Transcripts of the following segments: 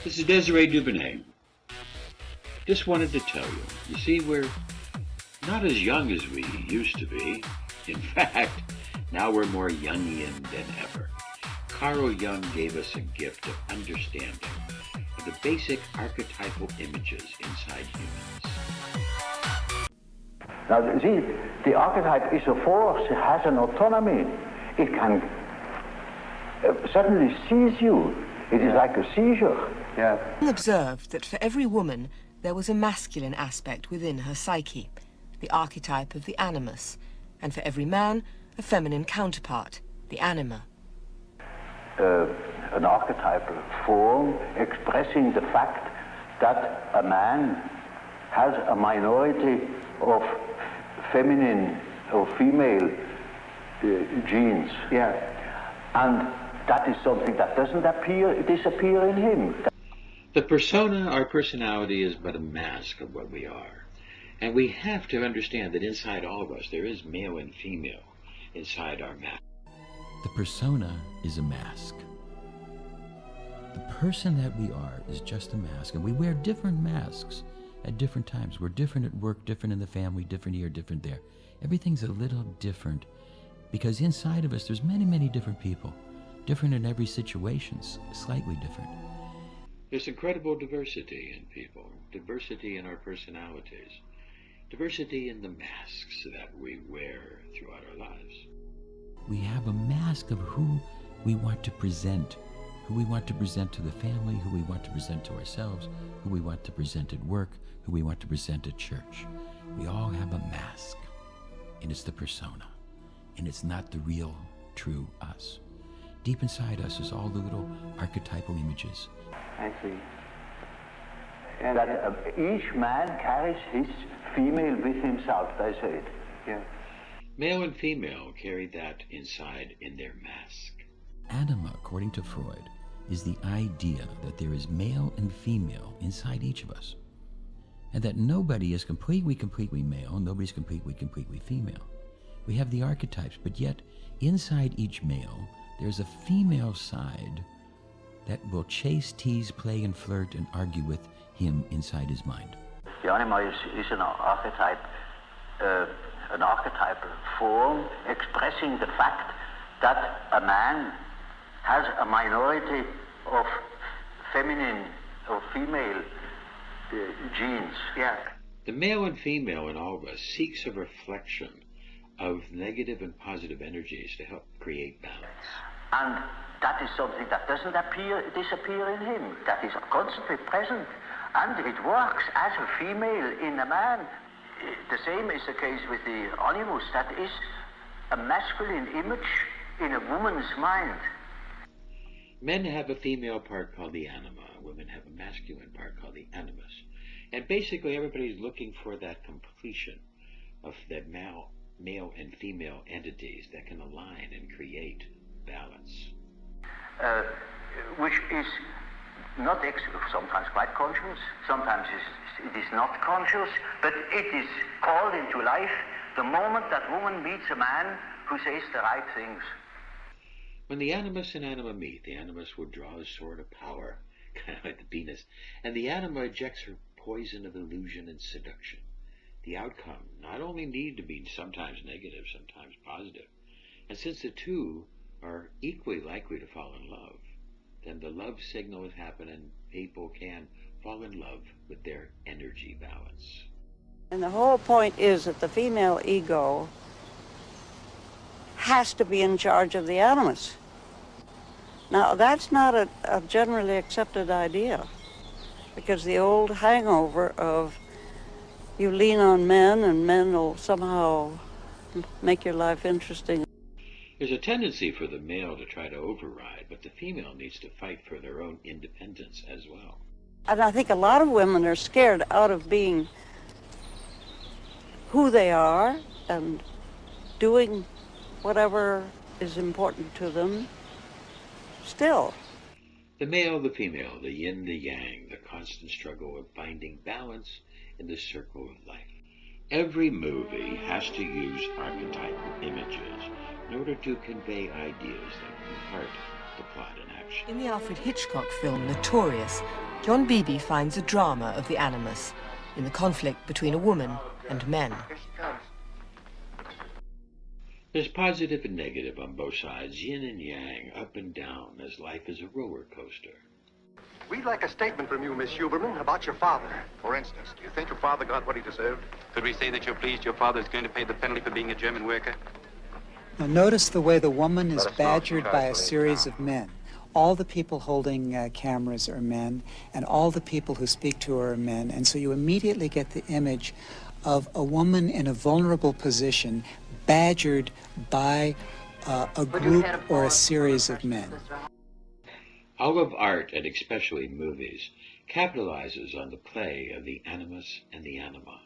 This is Desiree Dubonnet. Just wanted to tell you, you see, we're not as young as we used to be. In fact, now we're more Jungian than ever. Carl Jung gave us a gift of understanding of the basic archetypal images inside humans. Now, see, the archetype is a force, it has an autonomy. It can suddenly seize you. It is like a seizure. Yeah. Jung observed that for every woman, there was a masculine aspect within her psyche, the archetype of the Animus, and for every man, a feminine counterpart, the Anima. An archetypal form expressing the fact that a man has a minority of feminine or female genes. Yeah. And that is something that doesn't disappear in him. The persona, our personality, is but a mask of what we are. And we have to understand that inside all of us, there is male and female inside our mask. The persona is a mask. The person that we are is just a mask, and we wear different masks at different times. We're different at work, different in the family, different here, different there. Everything's a little different because inside of us there's many, many different people. Different in every situation, slightly different. There's incredible diversity in people, diversity in our personalities, diversity in the masks that we wear throughout our lives. We have a mask of who we want to present, who we want to present to the family, who we want to present to ourselves, who we want to present at work, who we want to present at church. We all have a mask, and it's the persona, and it's not the real, true us. Deep inside us is all the little archetypal images. I see. And that each man carries his female with himself, they say it. Yeah. Male and female carry that inside in their mask. Anima, according to Freud, is the idea that there is male and female inside each of us. And that nobody is completely male, nobody's completely female. We have the archetypes, but yet inside each male, there's a female side that will chase, tease, play, and flirt and argue with him inside his mind. The Anima is an archetype, an archetypal form expressing the fact that a man has a minority of feminine or female genes. Yeah. The male and female in all of us seeks a reflection of negative and positive energies to help create balance. And that is something that doesn't disappear in him. That is constantly present. And it works as a female in a man. The same is the case with the Animus. That is a masculine image in a woman's mind. Men have a female part called the Anima. Women have a masculine part called the Animus. And basically everybody's looking for that completion of that male and female entities that can align and create balance. Which is not sometimes quite conscious, sometimes it is not conscious, but it is called into life the moment that woman meets a man who says the right things. When the Animus and Anima meet, the Animus will draw a sword of power, kind of like the penis, and the Anima ejects her poison of illusion and seduction. The outcome not only need to be sometimes negative, sometimes positive. And since the two are equally likely to fall in love, then the love signal has happened and people can fall in love with their energy balance. And the whole point is that the female ego has to be in charge of the Animus. Now, that's not a generally accepted idea, because the old hangover of you lean on men and men will somehow make your life interesting. There's a tendency for the male to try to override, but the female needs to fight for their own independence as well. And I think a lot of women are scared out of being who they are and doing whatever is important to them still. The male, the female, the yin, the yang, the constant struggle of finding balance in the circle of life. Every movie has to use archetypal images in order to convey ideas that impart the plot and action. In the Alfred Hitchcock film Notorious, John Beebe finds a drama of the animus in the conflict between a woman and men. There's positive and negative on both sides, yin and yang, up and down, as life is a roller coaster. We'd like a statement from you, Miss Huberman, about your father. For instance, do you think your father got what he deserved? Could we say that you're pleased your father is going to pay the penalty for being a German worker? Now notice the way the woman is badgered by a series of men. All the people holding cameras are men, and all the people who speak to her are men, and so you immediately get the image of a woman in a vulnerable position badgered by a group or a series of men. All of art, and especially movies, capitalizes on the play of the animus and the anima.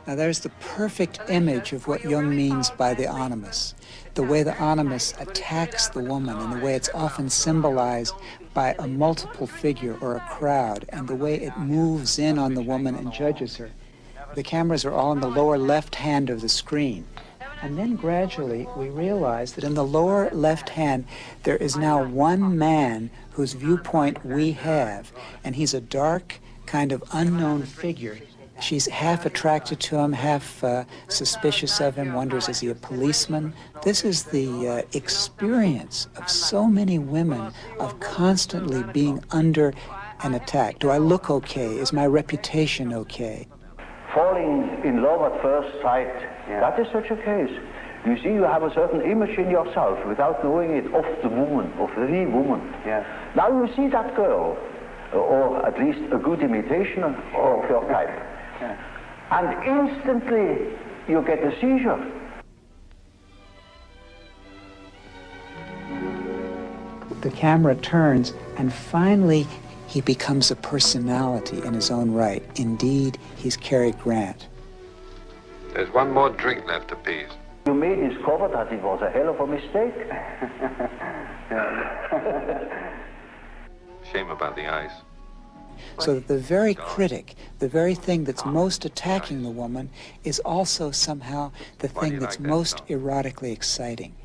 Now there's the perfect image of what Jung means by the animus. The way the animus attacks the woman, and the way it's often symbolized by a multiple figure or a crowd, and the way it moves in on the woman and judges her. The cameras are all in the lower left hand of the screen. And then gradually we realize that in the lower left hand there is now one man whose viewpoint we have, and he's a dark, kind of unknown figure. She's half attracted to him, half suspicious of him, wonders, is he a policeman? This is the experience of so many women of constantly being under an attack. Do I look okay? Is my reputation okay? Falling in love at first sight, that is such a case. You see, you have a certain image in yourself without knowing it of the woman, of the woman. Now you see that girl, or at least a good imitation of your type. And instantly you get a seizure. The camera turns, and finally he becomes a personality in his own right. Indeed, he's Cary Grant. There's one more drink left, appease. You may discover that it was a hell of a mistake. Shame about the ice. So that the very critic, the very thing that's most attacking the woman, is also somehow the thing that's most erotically exciting,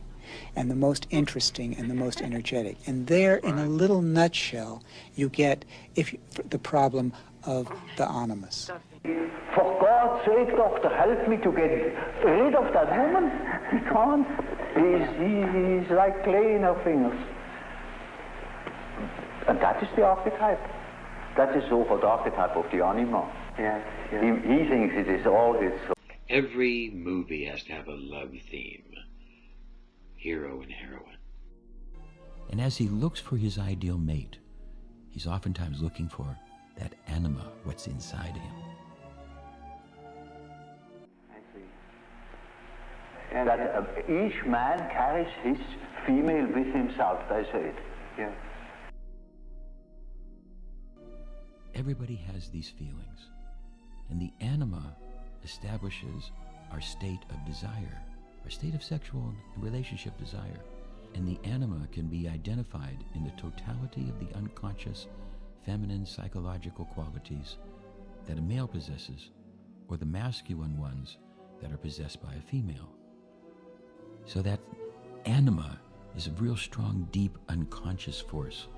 and the most interesting, and the most energetic. And there, in a little nutshell, you get the problem of the animus. For God's sake, doctor, help me to get rid of that woman. He can't. He's like clay in her fingers. And that is the archetype. That is also the archetype of the anima. Yes. He thinks it is all his. Every movie has to have a love theme. Hero and heroine. And as he looks for his ideal mate, he's oftentimes looking for that anima, what's inside him. I see. And that each man carries his female with himself, I say it. Yeah. Everybody has these feelings, and the anima establishes our state of desire, our state of sexual and relationship desire. And the anima can be identified in the totality of the unconscious feminine psychological qualities that a male possesses, or the masculine ones that are possessed by a female. So that anima is a real strong, deep, unconscious force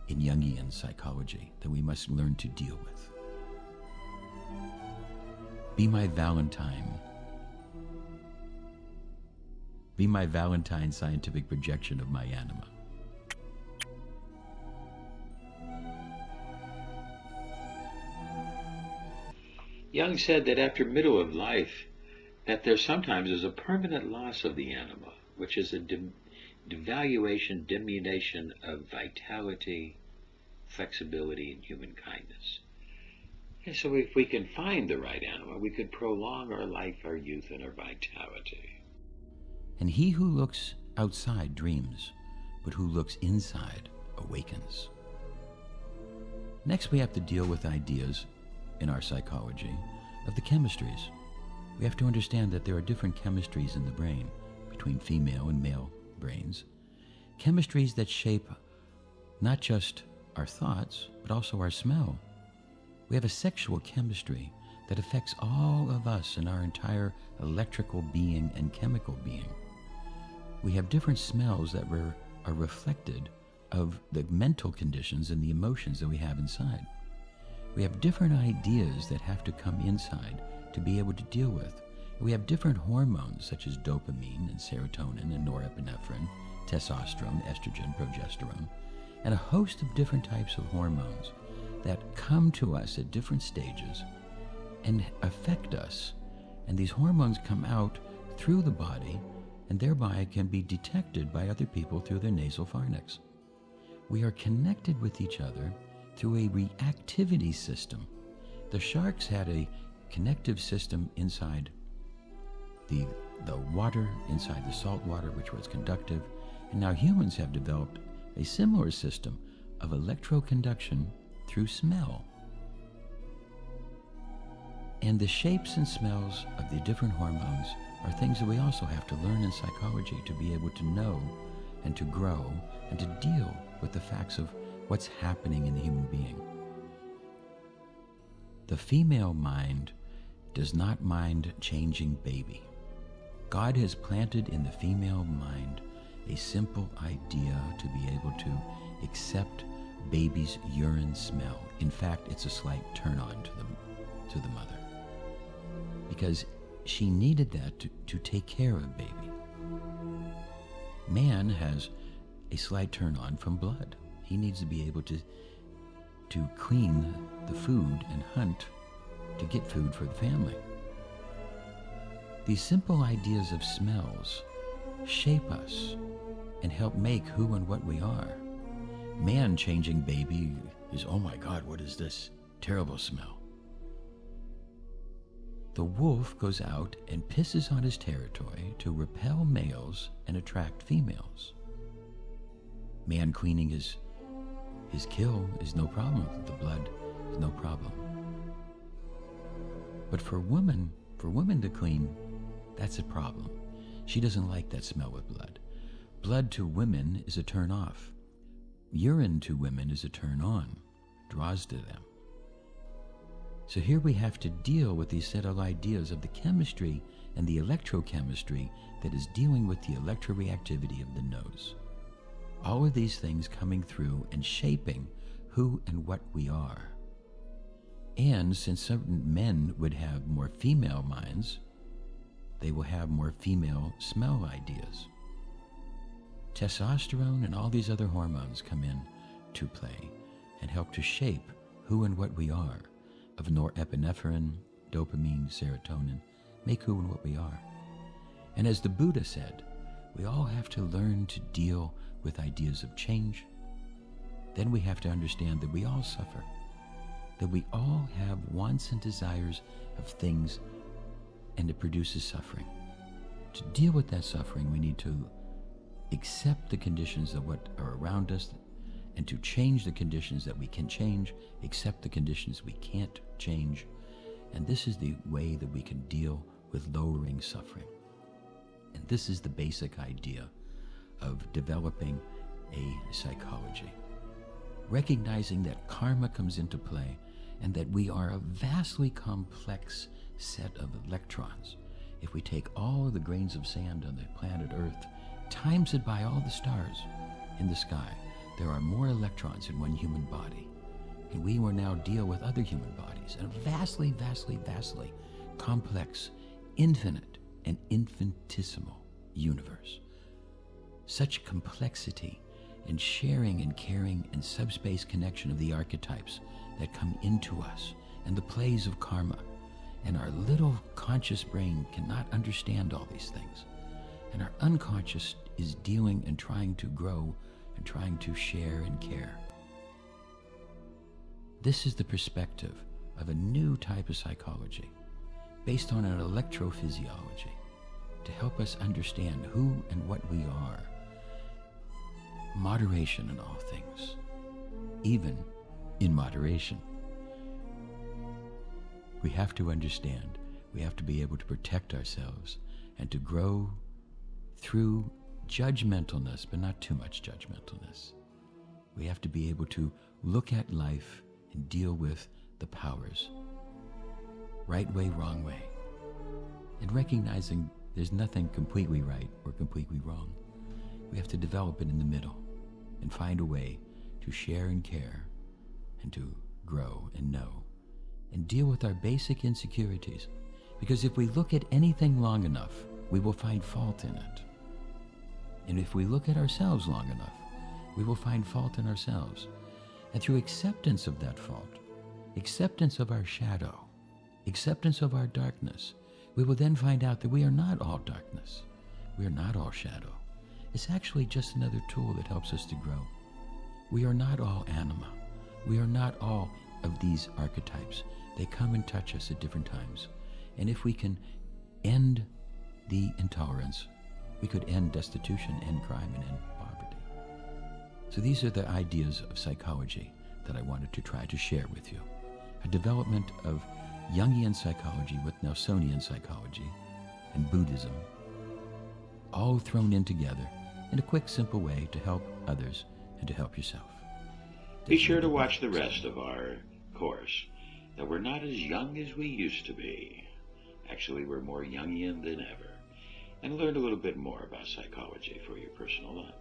in Jungian psychology that we must learn to deal with. Be my Valentine. Be my Valentine scientific projection of my anima. Jung said that after middle of life, that there sometimes is a permanent loss of the anima, which is a devaluation, diminution of vitality, flexibility, and human kindness. And so if we can find the right anima, we could prolong our life, our youth, and our vitality. And he who looks outside dreams, but who looks inside awakens. Next, we have to deal with ideas in our psychology of the chemistries. We have to understand that there are different chemistries in the brain between female and male brains. Chemistries that shape not just our thoughts, but also our smell. We have a sexual chemistry that affects all of us in our entire electrical being and chemical being. We have different smells that are reflected of the mental conditions and the emotions that we have inside. We have different ideas that have to come inside to be able to deal with. We have different hormones such as dopamine and serotonin and norepinephrine, testosterone, estrogen, progesterone, and a host of different types of hormones that come to us at different stages and affect us. And these hormones come out through the body and thereby can be detected by other people through their nasal pharynx. We are connected with each other through a reactivity system. The sharks had a connective system inside the water, inside the salt water, which was conductive, and now humans have developed a similar system of electroconduction through smell. And the shapes and smells of the different hormones are things that we also have to learn in psychology to be able to know and to grow and to deal with the facts of what's happening in the human being. The female mind does not mind changing baby. God has planted in the female mind a simple idea to be able to accept baby's urine smell. In fact, it's a slight turn on to the mother, because she needed that to take care of baby. Man has a slight turn on from blood. He needs to be able to clean the food and hunt to get food for the family. These simple ideas of smells shape us and help make who and what we are. Man changing baby is, oh my God, what is this terrible smell? The wolf goes out and pisses on his territory to repel males and attract females. Man cleaning his kill is no problem. The blood is no problem. But for women to clean, that's a problem. She doesn't like that smell of blood. Blood to women is a turn off. Urine to women is a turn on, draws to them. So here we have to deal with these set of ideas of the chemistry and the electrochemistry that is dealing with the electroreactivity of the nose. All of these things coming through and shaping who and what we are. And since certain men would have more female minds, they will have more female smell ideas. Testosterone and all these other hormones come in to play and help to shape who and what we are, of norepinephrine, dopamine, serotonin, make who and what we are. And as the Buddha said, we all have to learn to deal with ideas of change. Then we have to understand that we all suffer, that we all have wants and desires of things, and it produces suffering. To deal with that suffering, we need to accept the conditions of what are around us, and to change the conditions that we can change, accept the conditions we can't change. And this is the way that we can deal with lowering suffering. And this is the basic idea of developing a psychology. Recognizing that karma comes into play and that we are a vastly complex set of electrons. If we take all of the grains of sand on the planet Earth, times it by all the stars in the sky, there are more electrons in one human body. And we will now deal with other human bodies in a vastly, vastly, vastly complex, infinite, and infinitesimal universe. Such complexity and sharing and caring and subspace connection of the archetypes that come into us and the plays of karma. And our little conscious brain cannot understand all these things. And our unconscious is dealing and trying to grow and trying to share and care. This is the perspective of a new type of psychology based on an electrophysiology to help us understand who and what we are. Moderation in all things, even in moderation. We have to understand, we have to be able to protect ourselves and to grow through judgmentalness, but not too much judgmentalness. We have to be able to look at life and deal with the powers. Right way, wrong way. And recognizing there's nothing completely right or completely wrong. We have to develop it in the middle. and find a way to share and care and to grow and know and deal with our basic insecurities. Because if we look at anything long enough, we will find fault in it. And if we look at ourselves long enough, we will find fault in ourselves. And through acceptance of that fault, acceptance of our shadow, acceptance of our darkness, we will then find out that we are not all darkness. We are not all shadow. It's actually just another tool that helps us to grow. We are not all anima. We are not all of these archetypes. They come and touch us at different times. And if we can end the intolerance, we could end destitution, end crime, and end poverty. So these are the ideas of psychology that I wanted to try to share with you. A development of Jungian psychology with Nelsonian psychology and Buddhism, all thrown in together in a quick, simple way to help others and to help yourself. Be sure to watch the rest of our course. Now, we're not as young as we used to be. Actually, we're more Jungian than ever. And learn a little bit more about psychology for your personal life.